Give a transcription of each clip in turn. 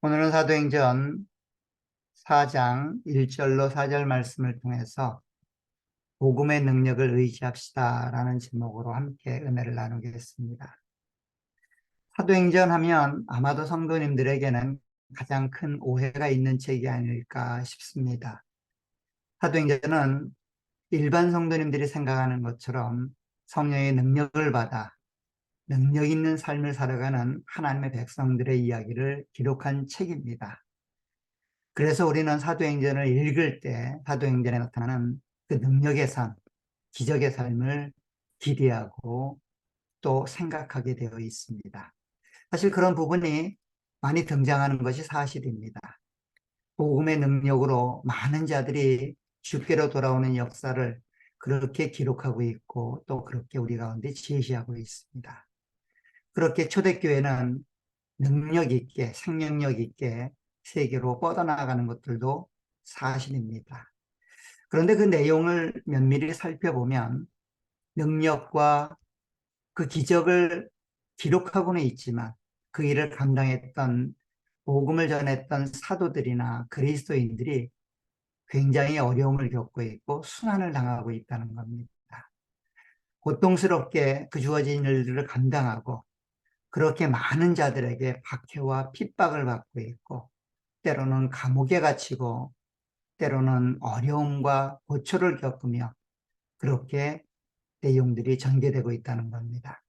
오늘은 사도행전 4장 1절로 4절 말씀을 통해서 복음의 능력을 의지합시다 라는 제목으로 함께 은혜를 나누겠습니다. 사도행전 하면 아마도 성도님들에게는 가장 큰 오해가 있는 책이 아닐까 싶습니다. 사도행전은 일반 성도님들이 생각하는 것처럼 성령의 능력을 받아 능력 있는 삶을 살아가는 하나님의 백성들의 이야기를 기록한 책입니다. 그래서 우리는 사도행전을 읽을 때 사도행전에 나타나는 그 능력의 삶, 기적의 삶을 기대하고 또 생각하게 되어 있습니다. 사실 그런 부분이 많이 등장하는 것이 사실입니다. 복음의 능력으로 많은 자들이 주께로 돌아오는 역사를 그렇게 기록하고 있고 또 그렇게 우리 가운데 제시하고 있습니다. 그렇게 초대교회는 능력 있게 생명력 있게 세계로 뻗어나가는 것들도 사실입니다. 그런데 그 내용을 면밀히 살펴보면 능력과 그 기적을 기록하고는 있지만 그 일을 감당했던 복음을 전했던 사도들이나 그리스도인들이 굉장히 어려움을 겪고 있고 순환을 당하고 있다는 겁니다. 고통스럽게 그 주어진 일들을 감당하고 그렇게 많은 자들에게 박해와 핍박을 받고 있고 때로는 감옥에 갇히고 때로는 어려움과 고초를 겪으며 그렇게 내용들이 전개되고 있다는 겁니다.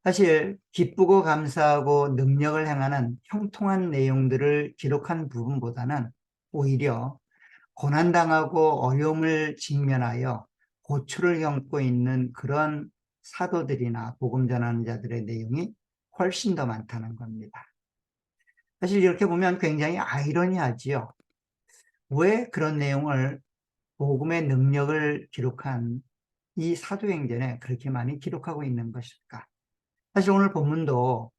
사실 기쁘고 감사하고 능력을 행하는 형통한 내용들을 기록한 부분보다는 오히려 고난당하고 어려움을 직면하여 고초를 겪고 있는 그런 사도들이나 복음 전하는 자들의 내용이 훨씬 더 많다는 겁니다. 사실 이렇게 보면 굉장히 아이러니하지요. 왜 그런 내용을 복음의 능력을 기록한 이 사도행전에 그렇게 많이 기록하고 있는 것일까? 사실 오늘 본문도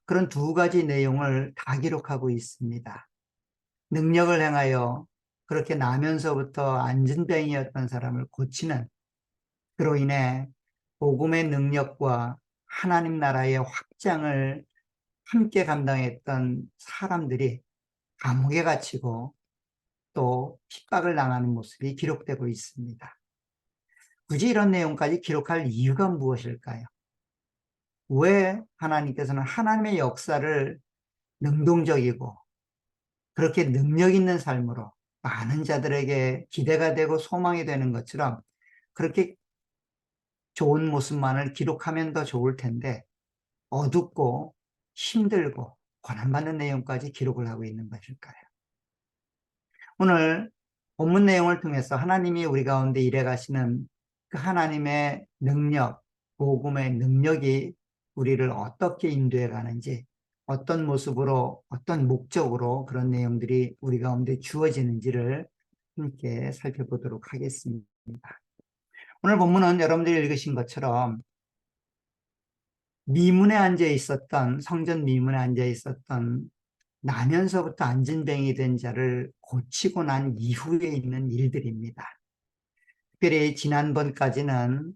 그런 두 가지 내용을 다 기록하고 있습니다. 능력을 행하여 그렇게 나면서부터 안진뱅이였던 사람을 고치는 그로 인해 복음의 능력과 하나님 나라의 확장을 함께 감당했던 사람들이 감옥에 갇히고 또 핍박을 당하는 모습이 기록되고 있습니다. 굳이 이런 내용까지 기록할 이유가 무엇일까요? 왜 하나님께서는 하나님의 역사를 능동적이고 그렇게 능력 있는 삶으로 많은 자들에게 기대가 되고 소망이 되는 것처럼 그렇게 좋은 모습만을 기록하면 더 좋을 텐데 어둡고 힘들고 고난받는 내용까지 기록을 하고 있는 것일까요? 오늘 본문 내용을 통해서 하나님이 우리 가운데 일해 가시는 그 하나님의 능력, 복음의 능력이 우리를 어떻게 인도해 가는지, 어떤 모습으로, 어떤 목적으로 그런 내용들이 우리 가운데 주어지는지를 함께 살펴보도록 하겠습니다. 오늘 본문은 여러분들이 읽으신 것처럼 미문에 앉아 있었던, 성전 미문에 앉아 있었던 나면서부터 안진뱅이 된 자를 고치고 난 이후에 있는 일들입니다. 특별히 지난번까지는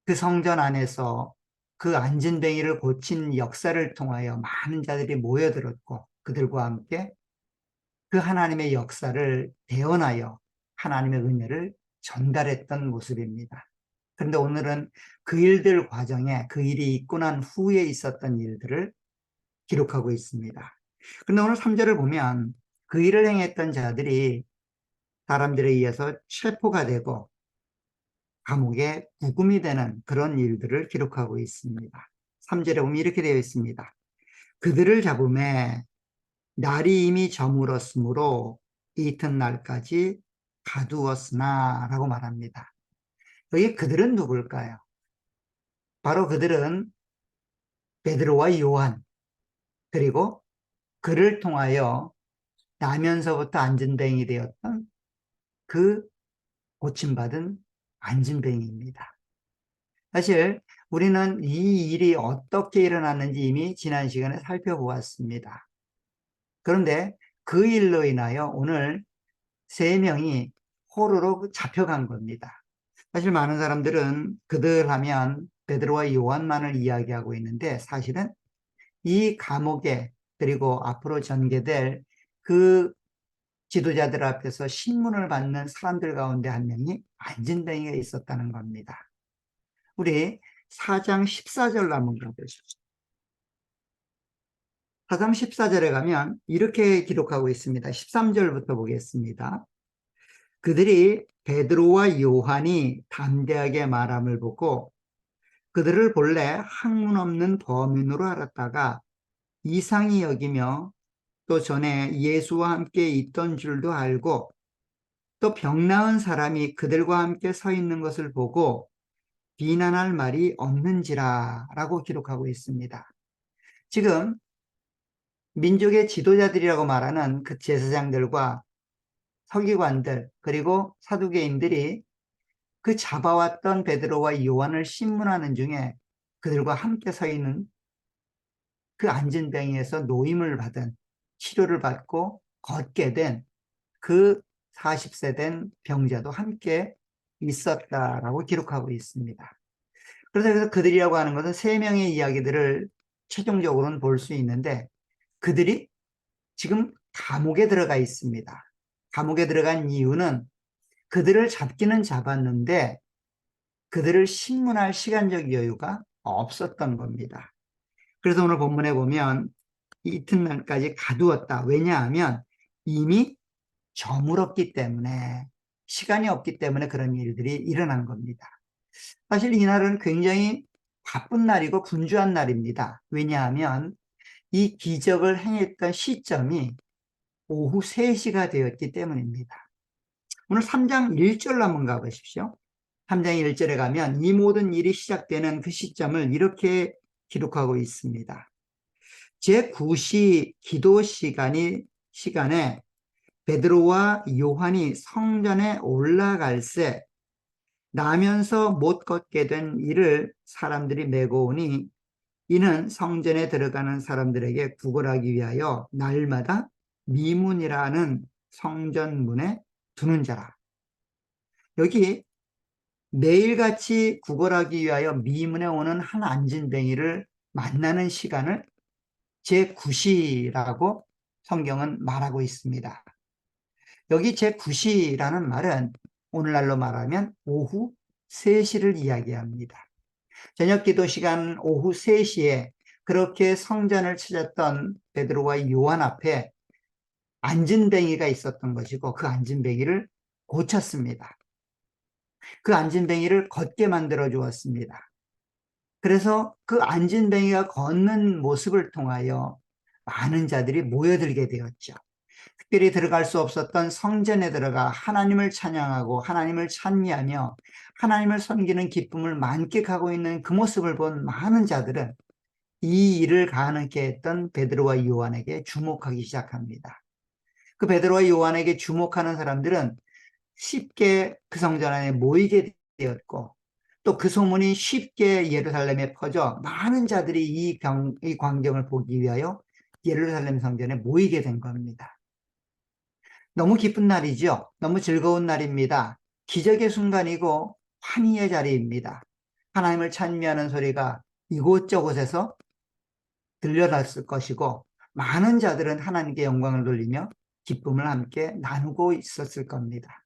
그 성전 안에서 그 안진뱅이를 고친 역사를 통하여 많은 자들이 모여들었고 그들과 함께 그 하나님의 역사를 대언하여 하나님의 은혜를 전달했던 모습입니다. 그런데 오늘은 그 일들 과정에 그 일이 있고 난 후에 있었던 일들을 기록하고 있습니다. 그런데 오늘 3절을 보면 그 일을 행했던 자들이 사람들에 의해서 체포가 되고 감옥에 구금이 되는 그런 일들을 기록하고 있습니다. 3절에 보면 이렇게 되어 있습니다. 그들을 잡음에 날이 이미 저물었으므로 이튿날까지 가두었으나 라고 말합니다. 여기 그들은 누굴까요? 바로 그들은 베드로와 요한 그리고 그를 통하여 나면서부터 안진뱅이 되었던 그 고침받은 안진뱅이입니다. 사실 우리는 이 일이 어떻게 일어났는지 이미 지난 시간에 살펴보았습니다. 그런데 그 일로 인하여 오늘 세 명이 포로로 잡혀간 겁니다. 사실 많은 사람들은 그들 하면 베드로와 요한만을 이야기하고 있는데 사실은 이 감옥에 그리고 앞으로 전개될 그 지도자들 앞에서 신문을 받는 사람들 가운데 한 명이 안진뱅이가 있었다는 겁니다. 우리 4장 14절 한번 가보시죠. 4장 14절에 가면 이렇게 기록하고 있습니다. 13절부터 보겠습니다. 그들이 베드로와 요한이 담대하게 말함을 보고 그들을 본래 학문 없는 범인으로 알았다가 이상히 여기며 또 전에 예수와 함께 있던 줄도 알고 또 병 나은 사람이 그들과 함께 서 있는 것을 보고 비난할 말이 없는지라 라고 기록하고 있습니다. 지금 민족의 지도자들이라고 말하는 그 제사장들과 서기관들 그리고 사두개인들이 그 잡아왔던 베드로와 요한을 신문하는 중에 그들과 함께 서 있는 그 안진뱅이에서 노임을 받은 치료를 받고 걷게 된 그 40세 된 병자도 함께 있었다라고 기록하고 있습니다. 그래서 그들이라고 하는 것은 세 명의 이야기들을 최종적으로는 볼 수 있는데 그들이 지금 감옥에 들어가 있습니다. 감옥에 들어간 이유는 그들을 잡기는 잡았는데 그들을 신문할 시간적 여유가 없었던 겁니다. 그래서 오늘 본문에 보면 이튿날까지 가두었다. 왜냐하면 이미 저물었기 때문에 시간이 없기 때문에 그런 일들이 일어난 겁니다. 사실 이날은 굉장히 바쁜 날이고 분주한 날입니다. 왜냐하면 이 기적을 행했던 시점이 오후 3시가 되었기 때문입니다. 오늘 3장 1절로 한번 가보십시오. 3장 1절에 가면 이 모든 일이 시작되는 그 시점을 이렇게 기록하고 있습니다. 제9시 기도 시간에 베드로와 요한이 성전에 올라갈새 나면서 못 걷게 된 이를 사람들이 메고 오니 이는 성전에 들어가는 사람들에게 구걸하기 위하여 날마다 미문이라는 성전문에 두는 자라. 여기 매일같이 구걸하기 위하여 미문에 오는 한 안진뱅이를 만나는 시간을 제9시라고 성경은 말하고 있습니다. 여기 제9시라는 말은 오늘날로 말하면 오후 3시를 이야기합니다. 저녁 기도 시간 오후 3시에 그렇게 성전을 찾았던 베드로와 요한 앞에 안진뱅이가 있었던 것이고 그 안진뱅이를 고쳤습니다. 그 안진뱅이를 걷게 만들어 주었습니다. 그래서 그 안진뱅이가 걷는 모습을 통하여 많은 자들이 모여들게 되었죠. 특별히 들어갈 수 없었던 성전에 들어가 하나님을 찬양하고 하나님을 찬미하며 하나님을 섬기는 기쁨을 만끽하고 있는 그 모습을 본 많은 자들은 이 일을 가능케 했던 베드로와 요한에게 주목하기 시작합니다. 그 베드로와 요한에게 주목하는 사람들은 쉽게 그 성전 안에 모이게 되었고 또 그 소문이 쉽게 예루살렘에 퍼져 많은 자들이 이 광경을 보기 위하여 예루살렘 성전에 모이게 된 겁니다. 너무 기쁜 날이죠. 너무 즐거운 날입니다. 기적의 순간이고 환희의 자리입니다. 하나님을 찬미하는 소리가 이곳저곳에서 들려났을 것이고 많은 자들은 하나님께 영광을 돌리며 기쁨을 함께 나누고 있었을 겁니다.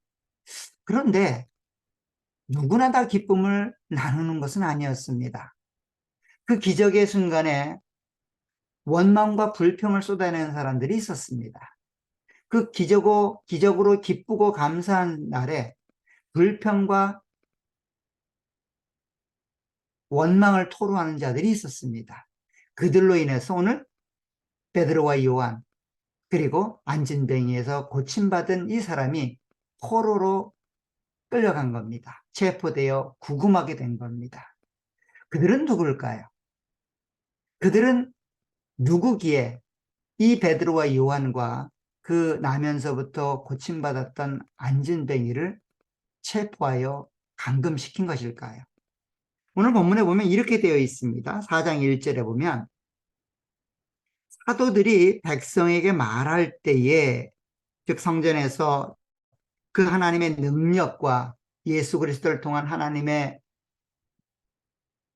그런데 누구나 다 기쁨을 나누는 것은 아니었습니다. 그 기적의 순간에 원망과 불평을 쏟아내는 사람들이 있었습니다. 그 기적으로 기쁘고 감사한 날에 불평과 원망을 토로하는 자들이 있었습니다. 그들로 인해서 오늘 베드로와 요한 그리고 안진뱅이에서 고침받은 이 사람이 포로로 끌려간 겁니다. 체포되어 구금하게 된 겁니다. 그들은 누굴까요? 그들은 누구기에 이 베드로와 요한과 그 나면서부터 고침받았던 안진뱅이를 체포하여 감금시킨 것일까요? 오늘 본문에 보면 이렇게 되어 있습니다. 4장 1절에 보면 사도들이 백성에게 말할 때에 즉 성전에서 그 하나님의 능력과 예수 그리스도를 통한 하나님의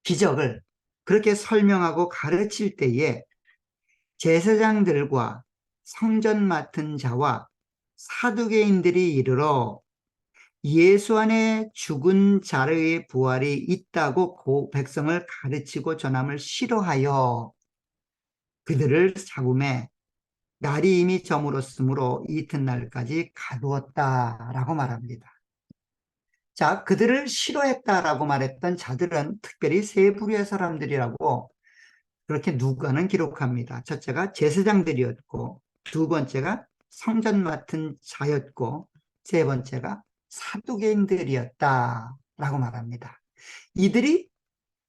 기적을 그렇게 설명하고 가르칠 때에 제사장들과 성전 맡은 자와 사두개인들이 이르러 예수 안에 죽은 자의 부활이 있다고 백성을 가르치고 전함을 싫어하여 그들을 잡음에 날이 이미 저물었으므로 이튿날까지 가두었다라고 말합니다. 자, 그들을 싫어했다라고 말했던 자들은 특별히 세 부류의 사람들이라고 그렇게 누가는 기록합니다. 첫째가 제사장들이었고, 두 번째가 성전 맡은 자였고, 세 번째가 사두개인들이었다라고 말합니다. 이들이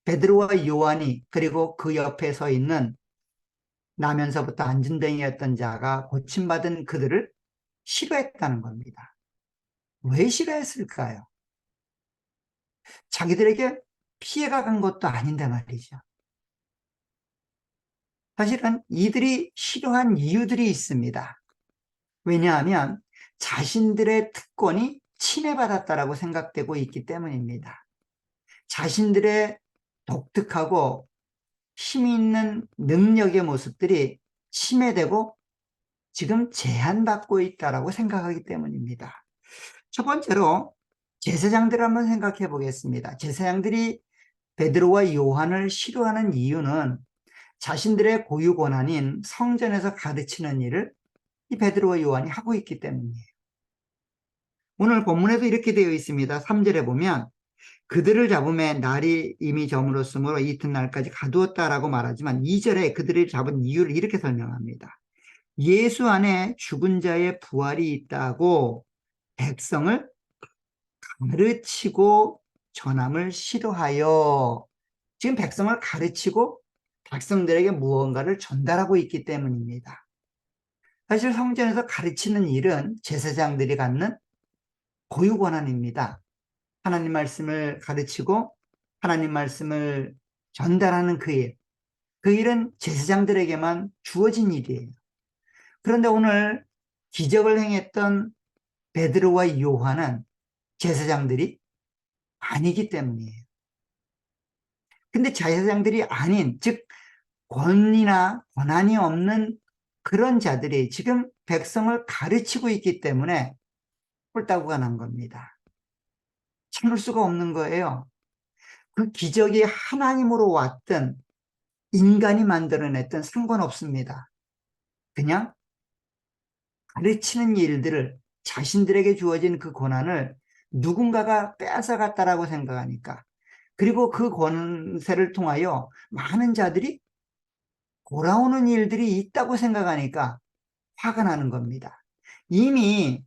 베드로와 요한이 그리고 그 옆에 서 있는 나면서부터 안진뱅이였던 자가 고침받은 그들을 싫어했다는 겁니다. 왜 싫어했을까요? 자기들에게 피해가 간 것도 아닌데 말이죠. 사실은 이들이 싫어한 이유들이 있습니다. 왜냐하면 자신들의 특권이 침해받았다라고 생각되고 있기 때문입니다. 자신들의 독특하고 힘이 있는 능력의 모습들이 침해되고 지금 제한받고 있다라고 생각하기 때문입니다. 첫 번째로 제사장들을 한번 생각해 보겠습니다. 제사장들이 베드로와 요한을 싫어하는 이유는 자신들의 고유 권한인 성전에서 가르치는 일을 이 베드로와 요한이 하고 있기 때문이에요. 오늘 본문에도 이렇게 되어 있습니다. 3절에 보면 그들을 잡음에 날이 이미 저물었으므로 이튿날까지 가두었다라고 말하지만 2절에 그들을 잡은 이유를 이렇게 설명합니다. 예수 안에 죽은 자의 부활이 있다고 백성을 가르치고 전함을 싫어하여 지금 백성을 가르치고 백성들에게 무언가를 전달하고 있기 때문입니다. 사실 성전에서 가르치는 일은 제사장들이 갖는 고유 권한입니다. 하나님 말씀을 가르치고 하나님 말씀을 전달하는 그 일, 그 일은 제사장들에게만 주어진 일이에요. 그런데 오늘 기적을 행했던 베드로와 요한은 제사장들이 아니기 때문이에요. 근데 제사장들이 아닌, 즉 권위나 권한이 없는 그런 자들이 지금 백성을 가르치고 있기 때문에 홀따구가 난 겁니다. 참을 수가 없는 거예요. 그 기적이 하나님으로 왔든 인간이 만들어냈든 상관없습니다. 그냥 가르치는 일들을 자신들에게 주어진 그 권한을 누군가가 빼앗아갔다라고 생각하니까 그리고 그 권세를 통하여 많은 자들이 돌아오는 일들이 있다고 생각하니까 화가 나는 겁니다. 이미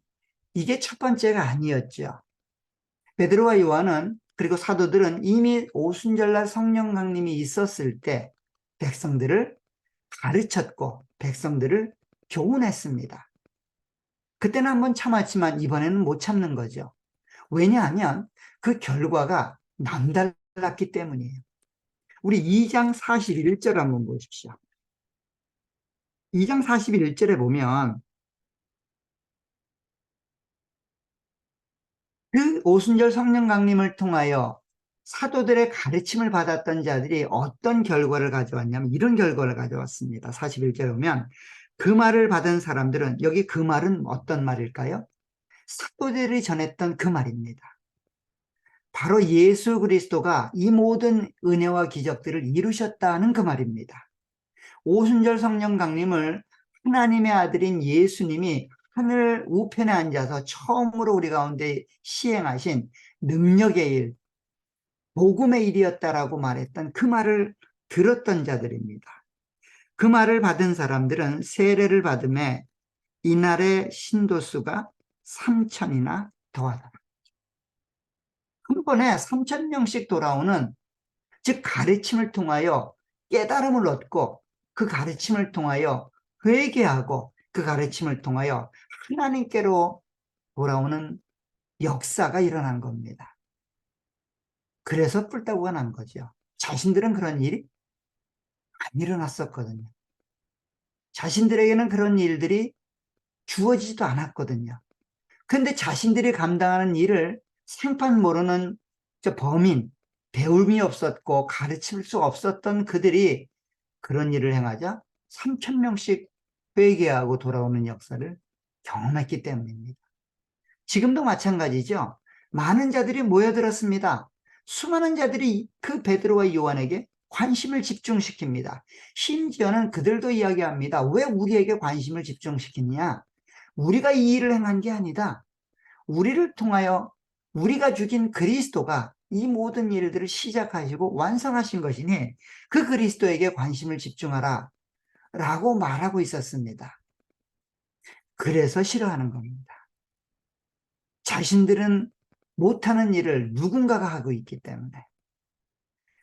이게 첫 번째가 아니었죠. 베드로와 요한은 그리고 사도들은 이미 오순절날 성령 강림이 있었을 때 백성들을 가르쳤고 백성들을 교훈했습니다. 그때는 한번 참았지만 이번에는 못 참는 거죠. 왜냐하면 그 결과가 남달랐기 때문이에요. 우리 2장 41절 한번 보십시오. 2장 41절에 보면 그 오순절 성령 강림을 통하여 사도들의 가르침을 받았던 자들이 어떤 결과를 가져왔냐면 이런 결과를 가져왔습니다. 41절에 보면 그 말을 받은 사람들은 여기 그 말은 어떤 말일까요? 사도들이 전했던 그 말입니다. 바로 예수 그리스도가 이 모든 은혜와 기적들을 이루셨다는 그 말입니다. 오순절 성령 강림을 하나님의 아들인 예수님이 하늘 우편에 앉아서 처음으로 우리 가운데 시행하신 능력의 일, 복음의 일이었다라고 말했던 그 말을 들었던 자들입니다. 그 말을 받은 사람들은 세례를 받음에 이날의 신도수가 3천이나 더하다. 한 번에 3,000명씩 돌아오는, 즉 가르침을 통하여 깨달음을 얻고 그 가르침을 통하여 회개하고 그 가르침을 통하여 하나님께로 돌아오는 역사가 일어난 겁니다. 그래서 뿔따구가 난 거죠. 자신들은 그런 일이 안 일어났었거든요. 자신들에게는 그런 일들이 주어지지도 않았거든요. 근데 자신들이 감당하는 일을 생판 모르는 저 범인, 배움이 없었고 가르칠 수 없었던 그들이 그런 일을 행하자 3천 명씩 회개하고 돌아오는 역사를 경험했기 때문입니다. 지금도 마찬가지죠. 많은 자들이 모여들었습니다. 수많은 자들이 그 베드로와 요한에게 관심을 집중시킵니다. 심지어는 그들도 이야기합니다. 왜 우리에게 관심을 집중시키냐? 우리가 이 일을 행한 게 아니다. 우리를 통하여 우리가 죽인 그리스도가 이 모든 일들을 시작하시고 완성하신 것이니 그 그리스도에게 관심을 집중하라 라고 말하고 있었습니다. 그래서 싫어하는 겁니다. 자신들은 못하는 일을 누군가가 하고 있기 때문에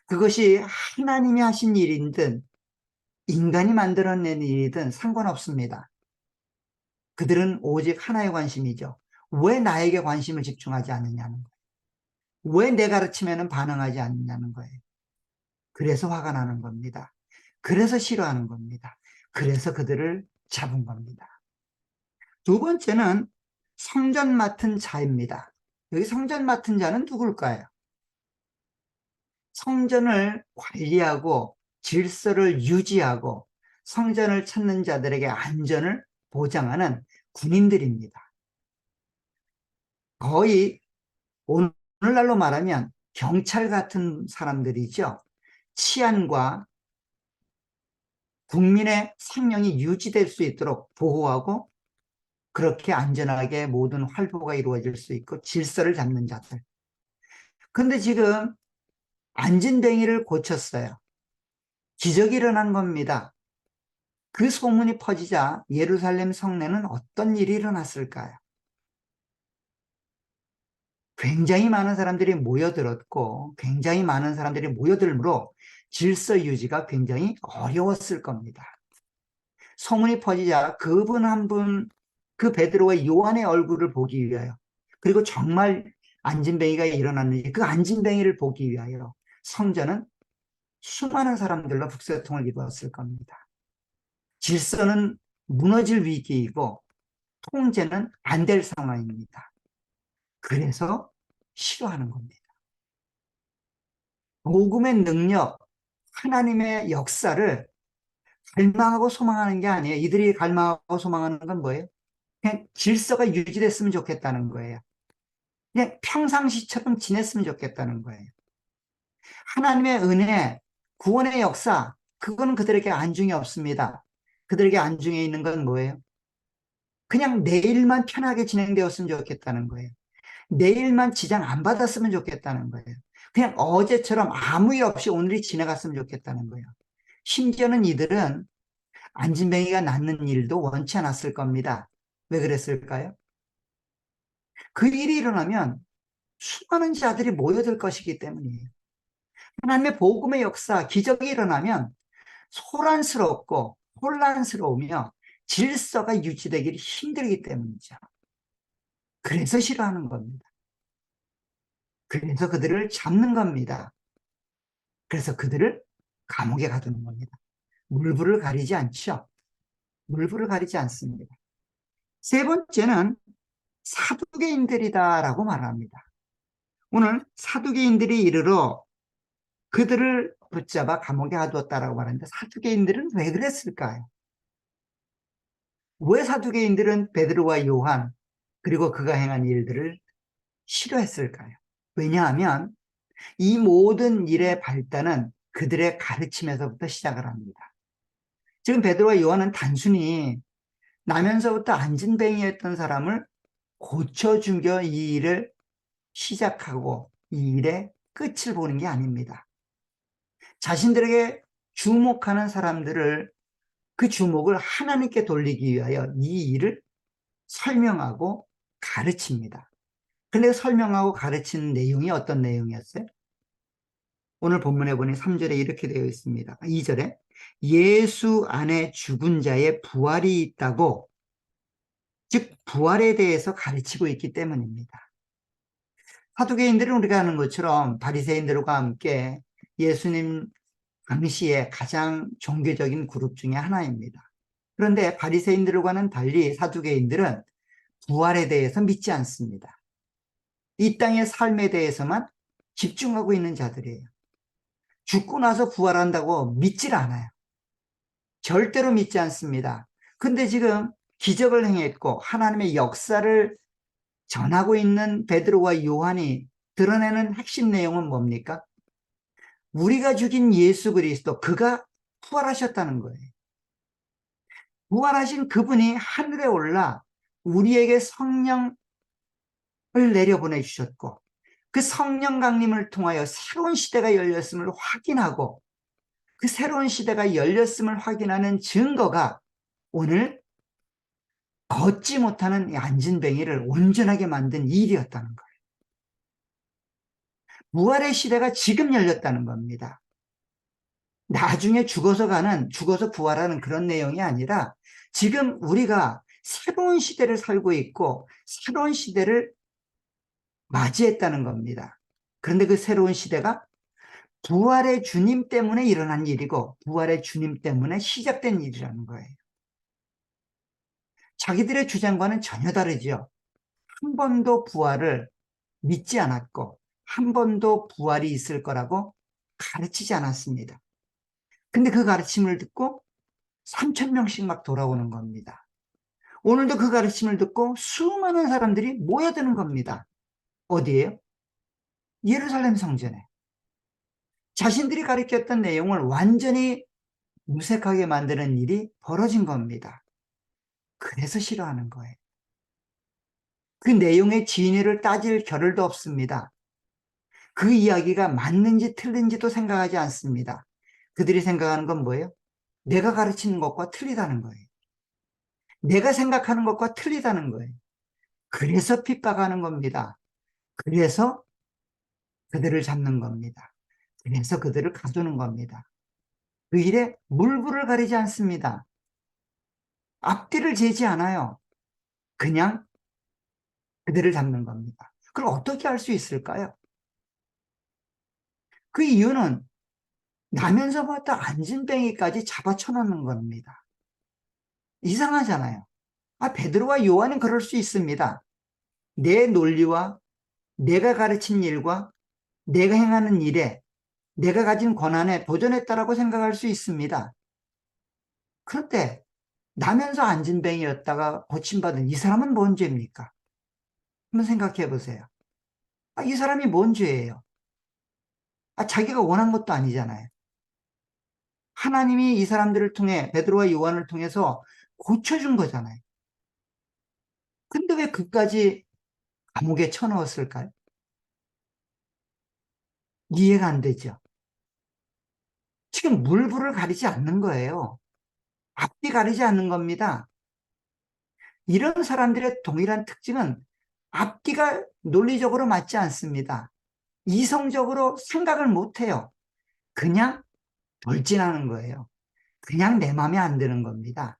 그것이 하나님이 하신 일이든 인간이 만들어낸 일이든 상관없습니다. 그들은 오직 하나의 관심이죠. 왜 나에게 관심을 집중하지 않느냐는 거예요. 왜 내 가르침에는 반응하지 않느냐는 거예요. 그래서 화가 나는 겁니다. 그래서 싫어하는 겁니다. 그래서 그들을 잡은 겁니다. 두 번째는 성전 맡은 자입니다. 여기 성전 맡은 자는 누굴까요? 성전을 관리하고 질서를 유지하고 성전을 찾는 자들에게 안전을 보장하는 군인들입니다. 거의 오늘날로 말하면 경찰 같은 사람들이죠. 치안과 국민의 생명이 유지될 수 있도록 보호하고 그렇게 안전하게 모든 활보가 이루어질 수 있고 질서를 잡는 자들. 근데 지금 안진뱅이를 고쳤어요. 기적이 일어난 겁니다. 그 소문이 퍼지자 예루살렘 성내는 어떤 일이 일어났을까요? 굉장히 많은 사람들이 모여들었고 굉장히 많은 사람들이 모여들므로 질서 유지가 굉장히 어려웠을 겁니다. 소문이 퍼지자 그분 한 분, 그 베드로와 요한의 얼굴을 보기 위하여 그리고 정말 안진뱅이가 일어났는지 그 안진뱅이를 보기 위하여 성전은 수많은 사람들로 북새통을 이루었을 겁니다. 질서는 무너질 위기이고 통제는 안 될 상황입니다. 그래서 싫어하는 겁니다. 복음의 능력, 하나님의 역사를 갈망하고 소망하는 게 아니에요. 이들이 갈망하고 소망하는 건 뭐예요? 그냥 질서가 유지됐으면 좋겠다는 거예요. 그냥 평상시처럼 지냈으면 좋겠다는 거예요. 하나님의 은혜, 구원의 역사, 그거는 그들에게 안중이 없습니다. 그들에게 안중에 있는 건 뭐예요? 그냥 내일만 편하게 진행되었으면 좋겠다는 거예요. 내일만 지장 안 받았으면 좋겠다는 거예요. 그냥 어제처럼 아무 일 없이 오늘이 지나갔으면 좋겠다는 거예요. 심지어는 이들은 안진뱅이가 낫는 일도 원치 않았을 겁니다. 왜 그랬을까요? 그 일이 일어나면 수많은 자들이 모여들 것이기 때문이에요. 하나님의 복음의 역사, 기적이 일어나면 소란스럽고 혼란스러우며 질서가 유지되기 힘들기 때문이죠. 그래서 싫어하는 겁니다. 그래서 그들을 잡는 겁니다. 그래서 그들을 감옥에 가두는 겁니다. 물불을 가리지 않죠. 물불을 가리지 않습니다. 세 번째는 사두개인들이다라고 말합니다. 오늘 사두개인들이 이르러 그들을 붙잡아 감옥에 가두었다라고 말하는데 사두개인들은 왜 그랬을까요? 왜 사두개인들은 베드로와 요한 그리고 그가 행한 일들을 싫어했을까요? 왜냐하면 이 모든 일의 발단은 그들의 가르침에서부터 시작을 합니다. 지금 베드로와 요한은 단순히 나면서부터 안진뱅이였던 사람을 고쳐 죽여 이 일을 시작하고 이 일의 끝을 보는 게 아닙니다. 자신들에게 주목하는 사람들을 그 주목을 하나님께 돌리기 위하여 이 일을 설명하고 가르칩니다. 근데 설명하고 가르치는 내용이 어떤 내용이었어요? 오늘 본문에 보니 3절에 이렇게 되어 있습니다. 2절에 예수 안에 죽은 자의 부활이 있다고, 즉 부활에 대해서 가르치고 있기 때문입니다. 사두개인들은 우리가 아는 것처럼 바리새인들과 함께 예수님 당시에 가장 종교적인 그룹 중에 하나입니다. 그런데 바리새인들과는 달리 사두개인들은 부활에 대해서 믿지 않습니다. 이 땅의 삶에 대해서만 집중하고 있는 자들이에요. 죽고 나서 부활한다고 믿질 않아요. 절대로 믿지 않습니다. 근데 지금 기적을 행했고 하나님의 역사를 전하고 있는 베드로와 요한이 드러내는 핵심 내용은 뭡니까? 우리가 죽인 예수 그리스도, 그가 부활하셨다는 거예요. 부활하신 그분이 하늘에 올라 우리에게 성령을 내려보내 주셨고, 그 성령 강림을 통하여 새로운 시대가 열렸음을 확인하고, 그 새로운 시대가 열렸음을 확인하는 증거가 오늘 걷지 못하는 이 안진뱅이를 온전하게 만든 일이었다는 거예요. 부활의 시대가 지금 열렸다는 겁니다. 나중에 죽어서 부활하는 그런 내용이 아니라 지금 우리가 새로운 시대를 살고 있고 새로운 시대를 맞이했다는 겁니다. 그런데 그 새로운 시대가 부활의 주님 때문에 일어난 일이고 부활의 주님 때문에 시작된 일이라는 거예요. 자기들의 주장과는 전혀 다르죠. 한 번도 부활을 믿지 않았고 한 번도 부활이 있을 거라고 가르치지 않았습니다. 근데 그 가르침을 듣고 3,000명씩 막 돌아오는 겁니다. 오늘도 그 가르침을 듣고 수많은 사람들이 모여드는 겁니다. 어디에요? 예루살렘 성전에. 자신들이 가르쳤던 내용을 완전히 무색하게 만드는 일이 벌어진 겁니다. 그래서 싫어하는 거예요. 그 내용의 진위를 따질 겨를도 없습니다. 그 이야기가 맞는지 틀린지도 생각하지 않습니다. 그들이 생각하는 건 뭐예요? 내가 가르치는 것과 틀리다는 거예요. 내가 생각하는 것과 틀리다는 거예요. 그래서 핍박하는 겁니다. 그래서 그들을 잡는 겁니다. 그래서 그들을 가두는 겁니다. 그 일에 물불을 가리지 않습니다. 앞뒤를 재지 않아요. 그냥 그들을 잡는 겁니다. 그럼 어떻게 할 수 있을까요? 그 이유는 나면서부터 안진뱅이까지 잡아쳐놓는 겁니다. 이상하잖아요. 베드로와 요한은 그럴 수 있습니다. 내 논리와 내가 가르친 일과 내가 행하는 일에 내가 가진 권한에 도전했다라고 생각할 수 있습니다. 그런데 나면서 안진뱅이였다가 고침받은 이 사람은 뭔 죄입니까? 한번 생각해 보세요. 이 사람이 뭔 죄예요? 자기가 원한 것도 아니잖아요. 하나님이 이 사람들을 통해 베드로와 요한을 통해서 고쳐준 거잖아요. 근데 왜 그까지 감옥에 쳐넣었을까요? 이해가 안 되죠. 지금 물불을 가리지 않는 거예요. 앞뒤 가리지 않는 겁니다. 이런 사람들의 동일한 특징은 앞뒤가 논리적으로 맞지 않습니다. 이성적으로 생각을 못해요. 그냥 돌진하는 거예요. 그냥 내 마음에 안 드는 겁니다.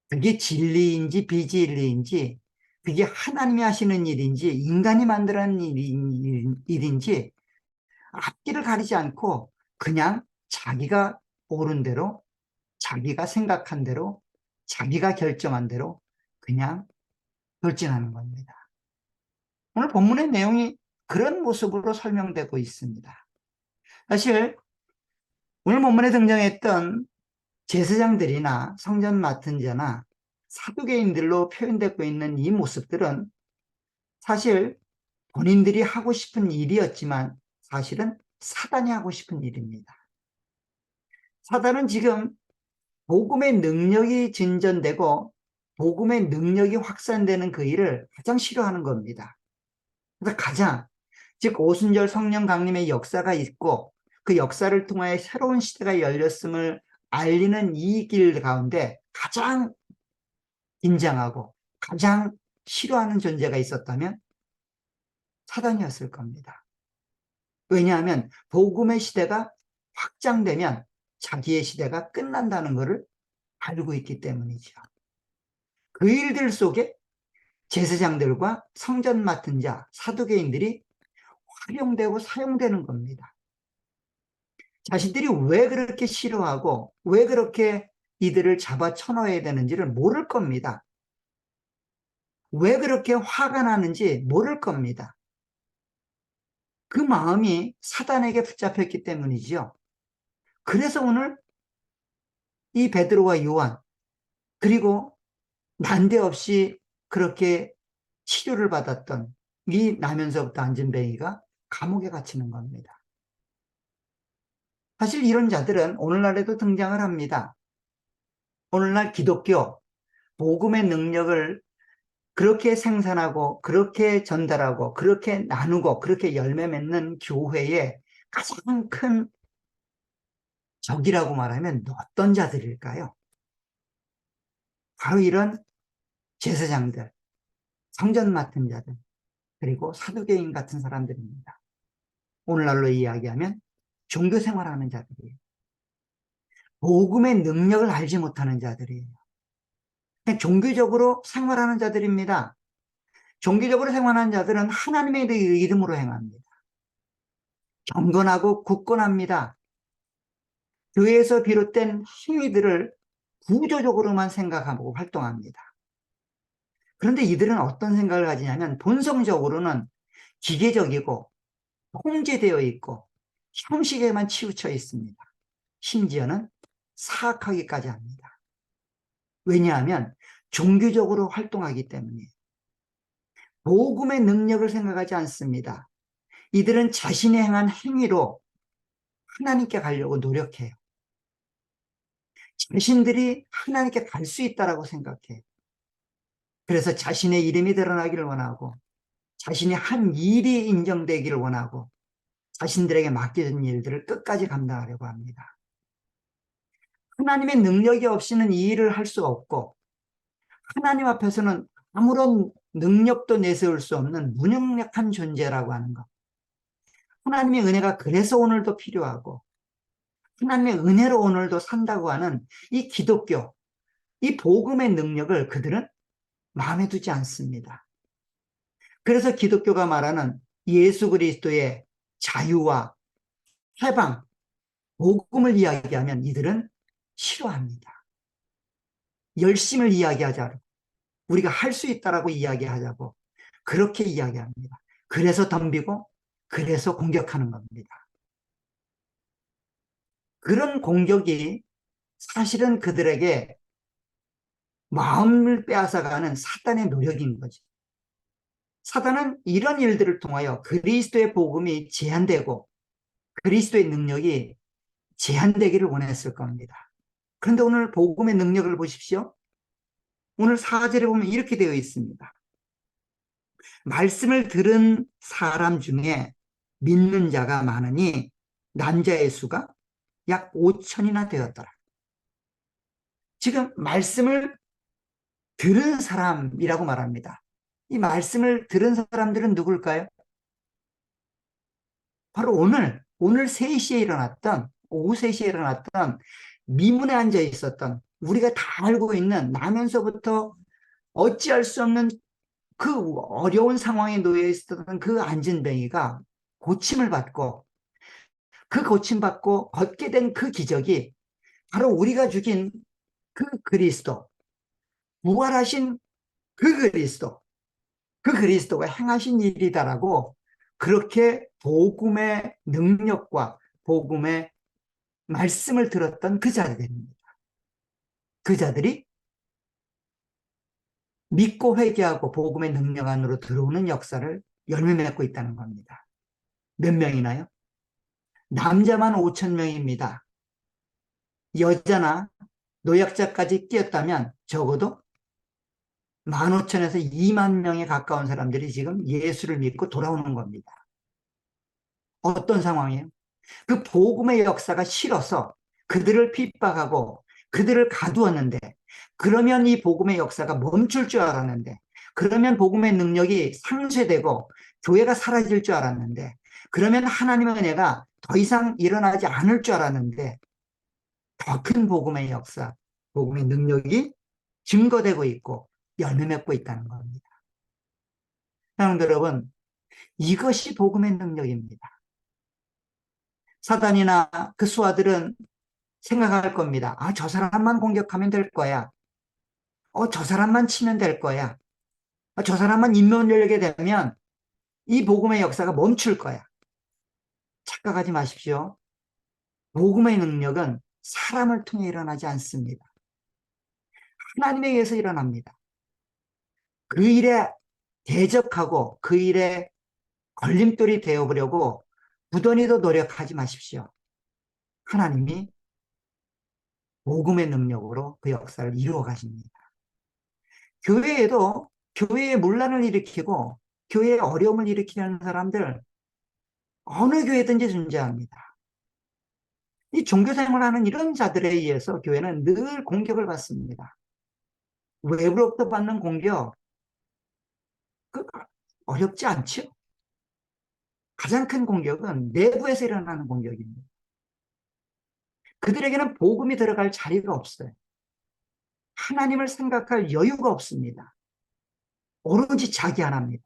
그게 진리인지 비진리인지, 그게 하나님이 하시는 일인지 인간이 만들어낸 일인지 앞뒤를 가리지 않고 그냥 자기가 옳은 대로, 자기가 생각한 대로, 자기가 결정한 대로 그냥 돌진하는 겁니다. 오늘 본문의 내용이 그런 모습으로 설명되고 있습니다. 사실 오늘 본문에 등장했던 제사장들이나 성전 맡은 자나 사두개인들로 표현되고 있는 이 모습들은 사실 본인들이 하고 싶은 일이었지만 사실은 사단이 하고 싶은 일입니다. 사단은 지금 복음의 능력이 진전되고 복음의 능력이 확산되는 그 일을 가장 싫어하는 겁니다. 그래서 즉 오순절 성령 강림의 역사가 있고 그 역사를 통하여 새로운 시대가 열렸음을 알리는 이 길 가운데 가장 긴장하고 가장 싫어하는 존재가 있었다면 사단이었을 겁니다. 왜냐하면 복음의 시대가 확장되면 자기의 시대가 끝난다는 것을 알고 있기 때문이죠. 그 일들 속에 제사장들과 성전 맡은 자, 사두개인들이 활용되고 사용되는 겁니다. 자신들이 왜 그렇게 싫어하고 왜 그렇게 이들을 잡아 쳐넣어야 되는지를 모를 겁니다. 왜 그렇게 화가 나는지 모를 겁니다. 그 마음이 사단에게 붙잡혔기 때문이죠. 그래서 오늘 이 베드로와 요한, 그리고 난데없이 그렇게 치료를 받았던 이 나면서부터 안진뱅이가 감옥에 갇히는 겁니다. 사실 이런 자들은 오늘날에도 등장을 합니다. 오늘날 기독교, 복음의 능력을 그렇게 생산하고, 그렇게 전달하고, 그렇게 나누고, 그렇게 열매 맺는 교회의 가장 큰 적이라고 말하면 어떤 자들일까요? 바로 이런 제사장들, 성전 맡은 자들, 그리고 사두개인 같은 사람들입니다. 오늘날로 이야기하면 종교 생활하는 자들이에요. 복음의 능력을 알지 못하는 자들이에요. 그냥 종교적으로 생활하는 자들입니다. 종교적으로 생활하는 자들은 하나님의 이름으로 행합니다. 경건하고 굳건합니다. 교회에서 비롯된 행위들을 구조적으로만 생각하고 활동합니다. 그런데 이들은 어떤 생각을 가지냐면 본성적으로는 기계적이고 통제되어 있고 형식에만 치우쳐 있습니다. 심지어는 사악하기까지 합니다. 왜냐하면 종교적으로 활동하기 때문에 복음의 능력을 생각하지 않습니다. 이들은 자신이 행한 행위로 하나님께 가려고 노력해요. 자신들이 하나님께 갈 수 있다라고 생각해요. 그래서 자신의 이름이 드러나기를 원하고 자신이 한 일이 인정되기를 원하고 자신들에게 맡겨진 일들을 끝까지 감당하려고 합니다. 하나님의 능력이 없이는 이 일을 할 수 없고 하나님 앞에서는 아무런 능력도 내세울 수 없는 무능력한 존재라고 하는 것. 하나님의 은혜가 그래서 오늘도 필요하고 하나님의 은혜로 오늘도 산다고 하는 이 기독교, 이 복음의 능력을 그들은 마음에 두지 않습니다. 그래서 기독교가 말하는 예수 그리스도의 자유와 해방, 복음을 이야기하면 이들은 싫어합니다. 열심을 이야기하자고, 우리가 할 수 있다라고 이야기하자고 그렇게 이야기합니다. 그래서 덤비고 그래서 공격하는 겁니다. 그런 공격이 사실은 그들에게 마음을 빼앗아가는 사단의 노력인 거죠. 사단은 이런 일들을 통하여 그리스도의 복음이 제한되고 그리스도의 능력이 제한되기를 원했을 겁니다. 그런데 오늘 복음의 능력을 보십시오. 오늘 4절에 보면 이렇게 되어 있습니다. 말씀을 들은 사람 중에 믿는 자가 많으니 난자의 수가 약 5천이나 되었더라. 지금 말씀을 들은 사람이라고 말합니다. 이 말씀을 들은 사람들은 누굴까요? 바로 오늘 3시에 일어났던, 오후 3시에 일어났던 미문에 앉아 있었던 우리가 다 알고 있는 나면서부터 어찌할 수 없는 그 어려운 상황에 놓여 있었던 그 안진뱅이가 고침을 받고 그 고침받고 걷게 된 그 기적이 바로 우리가 죽인 그 그리스도, 부활하신 그 그리스도, 그 그리스도가 행하신 일이다라고 그렇게 복음의 능력과 복음의 말씀을 들었던 그 자들입니다. 그 자들이 믿고 회개하고 복음의 능력 안으로 들어오는 역사를 열매 맺고 있다는 겁니다. 몇 명이나요? 남자만 5천 명입니다. 여자나 노약자까지 끼었다면 적어도 15,000에서 2만 명에 가까운 사람들이 지금 예수를 믿고 돌아오는 겁니다. 어떤 상황이에요? 그 복음의 역사가 싫어서 그들을 핍박하고 그들을 가두었는데, 그러면 이 복음의 역사가 멈출 줄 알았는데, 그러면 복음의 능력이 상쇄되고 교회가 사라질 줄 알았는데, 그러면 하나님의 은혜가 더 이상 일어나지 않을 줄 알았는데, 더 큰 복음의 역사, 복음의 능력이 증거되고 있고 열매 맺고 있다는 겁니다. 사랑하는 여러분, 이것이 복음의 능력입니다. 사단이나 그 수하들은 생각할 겁니다. 아, 저 사람만 공격하면 될 거야. 저 사람만 치면 될 거야. 저 사람만 인면 열게 되면 이 복음의 역사가 멈출 거야. 착각하지 마십시오. 복음의 능력은 사람을 통해 일어나지 않습니다. 하나님에 의해서 일어납니다. 그 일에 대적하고 그 일에 걸림돌이 되어보려고 부단히도 노력하지 마십시오. 하나님이 복음의 능력으로 그 역사를 이루어 가십니다. 교회에도 교회에 문란을 일으키고 교회에 어려움을 일으키는 사람들 어느 교회든지 존재합니다. 이 종교생활을 하는 이런 자들에 의해서 교회는 늘 공격을 받습니다. 외부로부터 받는 공격, 그 어렵지 않죠? 가장 큰 공격은 내부에서 일어나는 공격입니다. 그들에게는 복음이 들어갈 자리가 없어요. 하나님을 생각할 여유가 없습니다. 오로지 자기 하나입니다.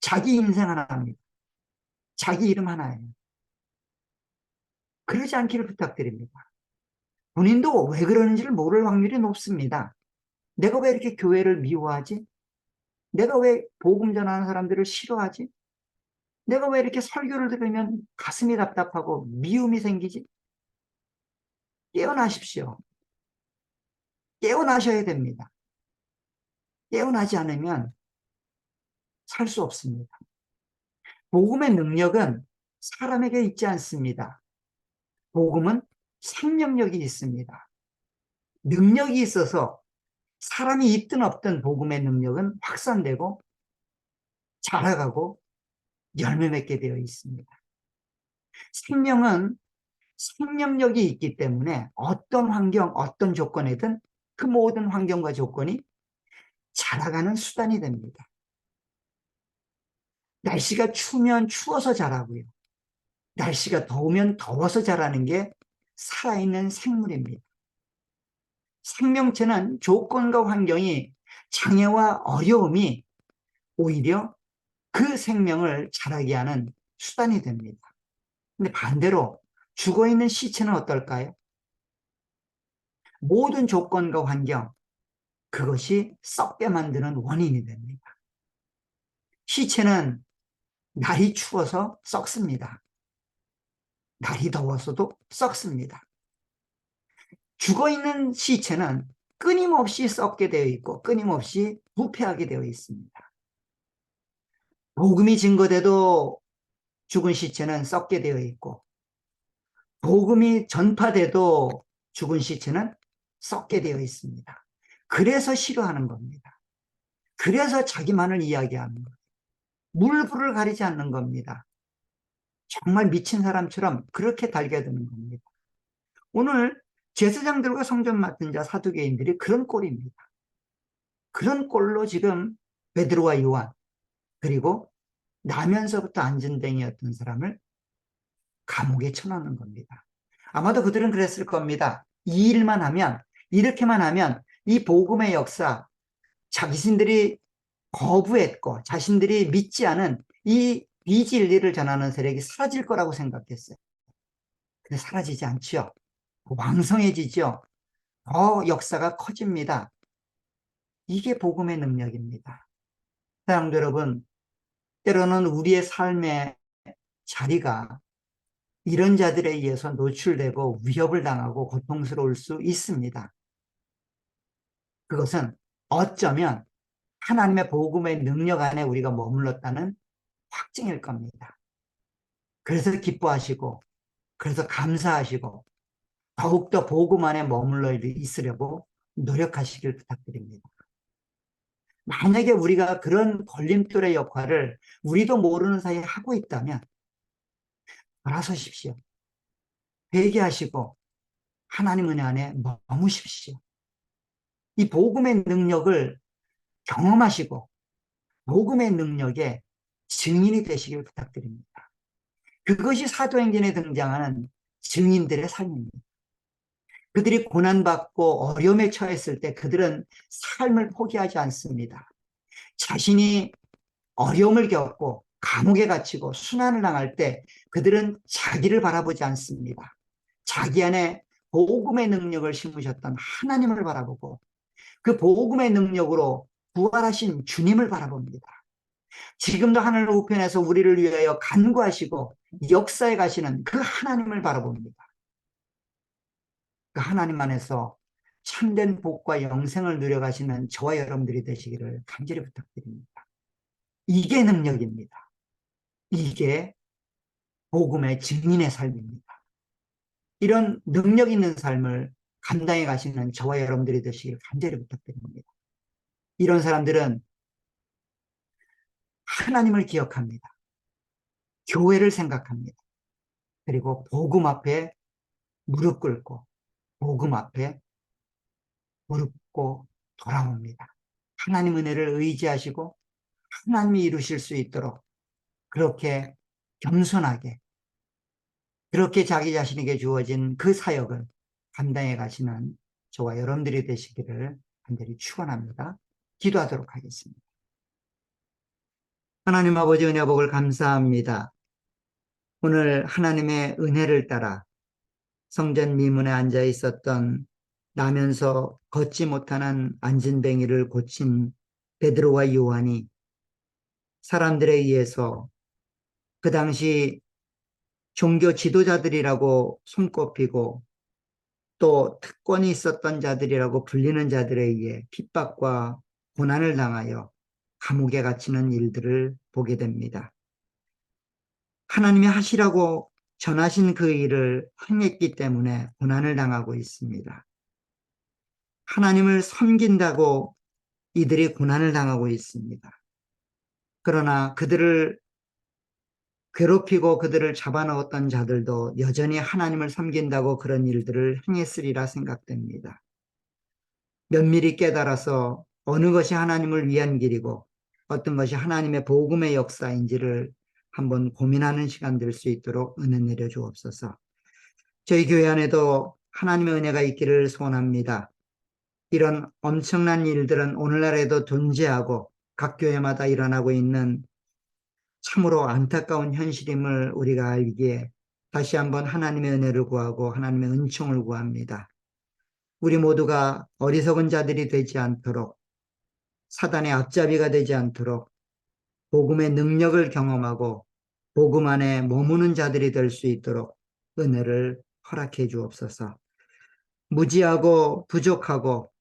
자기 인생 하나입니다. 자기 이름 하나예요. 그러지 않기를 부탁드립니다. 본인도 왜 그러는지를 모를 확률이 높습니다. 내가 왜 이렇게 교회를 미워하지? 내가 왜 복음 전하는 사람들을 싫어하지? 내가 왜 이렇게 설교를 들으면 가슴이 답답하고 미움이 생기지? 깨어나십시오. 깨어나셔야 됩니다. 깨어나지 않으면 살 수 없습니다. 복음의 능력은 사람에게 있지 않습니다. 복음은 생명력이 있습니다. 능력이 있어서 사람이 있든 없든 복음의 능력은 확산되고 자라가고 열매 맺게 되어 있습니다. 생명은 생명력이 있기 때문에 어떤 환경, 어떤 조건이든 그 모든 환경과 조건이 자라가는 수단이 됩니다. 날씨가 추우면 추워서 자라고요. 날씨가 더우면 더워서 자라는 게 살아있는 생물입니다. 생명체는 조건과 환경이 장애와 어려움이 오히려 그 생명을 자라게 하는 수단이 됩니다. 근데 반대로 죽어있는 시체는 어떨까요? 모든 조건과 환경, 그것이 썩게 만드는 원인이 됩니다. 시체는 날이 추워서 썩습니다. 날이 더워서도 썩습니다. 죽어있는 시체는 끊임없이 썩게 되어 있고 끊임없이 부패하게 되어 있습니다. 복음이 증거돼도 죽은 시체는 썩게 되어 있고 복음이 전파돼도 죽은 시체는 썩게 되어 있습니다. 그래서 싫어하는 겁니다. 그래서 자기만을 이야기하는 겁니다. 물불을 가리지 않는 겁니다. 정말 미친 사람처럼 그렇게 달겨드는 겁니다. 오늘 제사장들과 성전 맡은 자 사두개인들이 그런 꼴입니다. 그런 꼴로 지금 베드로와 요한 그리고 나면서부터 안전뱅이였던 사람을 감옥에 쳐넣는 겁니다. 아마도 그들은 그랬을 겁니다. 이 일만 하면, 이렇게만 하면 이 복음의 역사, 자신들이 거부했고 자신들이 믿지 않은 이 비진리를 전하는 세력이 사라질 거라고 생각했어요. 근데 사라지지 않죠. 왕성해지죠. 더 역사가 커집니다. 이게 복음의 능력입니다. 사랑도 여러분, 때로는 우리의 삶의 자리가 이런 자들에 의해서 노출되고 위협을 당하고 고통스러울 수 있습니다. 그것은 어쩌면 하나님의 복음의 능력 안에 우리가 머물렀다는 확증일 겁니다. 그래서 기뻐하시고, 그래서 감사하시고, 더욱더 복음 안에 머물러 있으려고 노력하시길 부탁드립니다. 만약에 우리가 그런 걸림돌의 역할을 우리도 모르는 사이에 하고 있다면 돌아서십시오. 회개하시고 하나님 은혜 안에 머무십시오. 이 복음의 능력을 경험하시고 복음의 능력의 증인이 되시길 부탁드립니다. 그것이 사도행전에 등장하는 증인들의 삶입니다. 그들이 고난받고 어려움에 처했을 때 그들은 삶을 포기하지 않습니다. 자신이 어려움을 겪고 감옥에 갇히고 순환을 당할 때 그들은 자기를 바라보지 않습니다. 자기 안에 복음의 능력을 심으셨던 하나님을 바라보고 그 복음의 능력으로 부활하신 주님을 바라봅니다. 지금도 하늘 우편에서 우리를 위하여 간구하시고 역사에 가시는 그 하나님을 바라봅니다. 그 하나님 안에서 참된 복과 영생을 누려가시는 저와 여러분들이 되시기를 간절히 부탁드립니다. 이게 능력입니다. 이게 복음의 증인의 삶입니다. 이런 능력 있는 삶을 감당해 가시는 저와 여러분들이 되시길 간절히 부탁드립니다. 이런 사람들은 하나님을 기억합니다. 교회를 생각합니다. 그리고 복음 앞에 무릎 꿇고 복음 앞에 무릎 꿇고 돌아옵니다. 하나님 은혜를 의지하시고 하나님이 이루실 수 있도록 그렇게 겸손하게 그렇게 자기 자신에게 주어진 그 사역을 감당해 가시는 저와 여러분들이 되시기를 간절히 축원합니다. 기도하도록 하겠습니다. 하나님 아버지 은혜 복을 감사합니다. 오늘 하나님의 은혜를 따라 성전 미문에 앉아 있었던 나면서 걷지 못하는 안진뱅이를 고친 베드로와 요한이 사람들에 의해서 그 당시 종교 지도자들이라고 손꼽히고 또 특권이 있었던 자들이라고 불리는 자들에 의해 핍박과 고난을 당하여 감옥에 갇히는 일들을 보게 됩니다. 하나님이 하시라고 전하신 그 일을 행했기 때문에 고난을 당하고 있습니다. 하나님을 섬긴다고 이들이 고난을 당하고 있습니다. 그러나 그들을 괴롭히고 그들을 잡아넣었던 자들도 여전히 하나님을 섬긴다고 그런 일들을 행했으리라 생각됩니다. 면밀히 깨달아서 어느 것이 하나님을 위한 길이고 어떤 것이 하나님의 복음의 역사인지를 한번 고민하는 시간 될 수 있도록 은혜 내려 주옵소서. 저희 교회 안에도 하나님의 은혜가 있기를 소원합니다. 이런 엄청난 일들은 오늘날에도 존재하고 각 교회마다 일어나고 있는 참으로 안타까운 현실임을 우리가 알기에 다시 한번 하나님의 은혜를 구하고 하나님의 은총을 구합니다. 우리 모두가 어리석은 자들이 되지 않도록 사단의 앞잡이가 되지 않도록 복음의 능력을 경험하고 복음 안에 머무는 자들이 될 수 있도록 은혜를 허락해 주옵소서. 무지하고 부족하고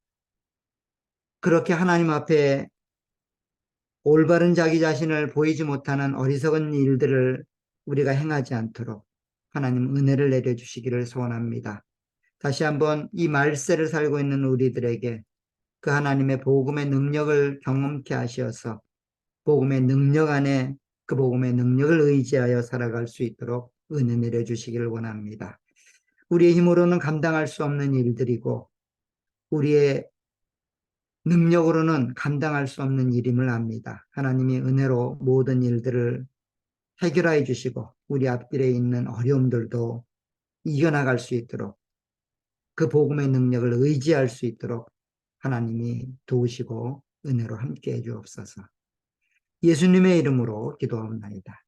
그렇게 하나님 앞에 올바른 자기 자신을 보이지 못하는 어리석은 일들을 우리가 행하지 않도록 하나님 은혜를 내려주시기를 소원합니다. 다시 한번 이 말세를 살고 있는 우리들에게 그 하나님의 복음의 능력을 경험케 하셔서 복음의 능력 안에 그 복음의 능력을 의지하여 살아갈 수 있도록 은혜 내려주시기를 원합니다. 우리의 힘으로는 감당할 수 없는 일들이고 우리의 능력으로는 감당할 수 없는 일임을 압니다. 하나님이 은혜로 모든 일들을 해결해 주시고 우리 앞길에 있는 어려움들도 이겨나갈 수 있도록 그 복음의 능력을 의지할 수 있도록 하나님이 도우시고 은혜로 함께해 주옵소서. 예수님의 이름으로 기도합니다.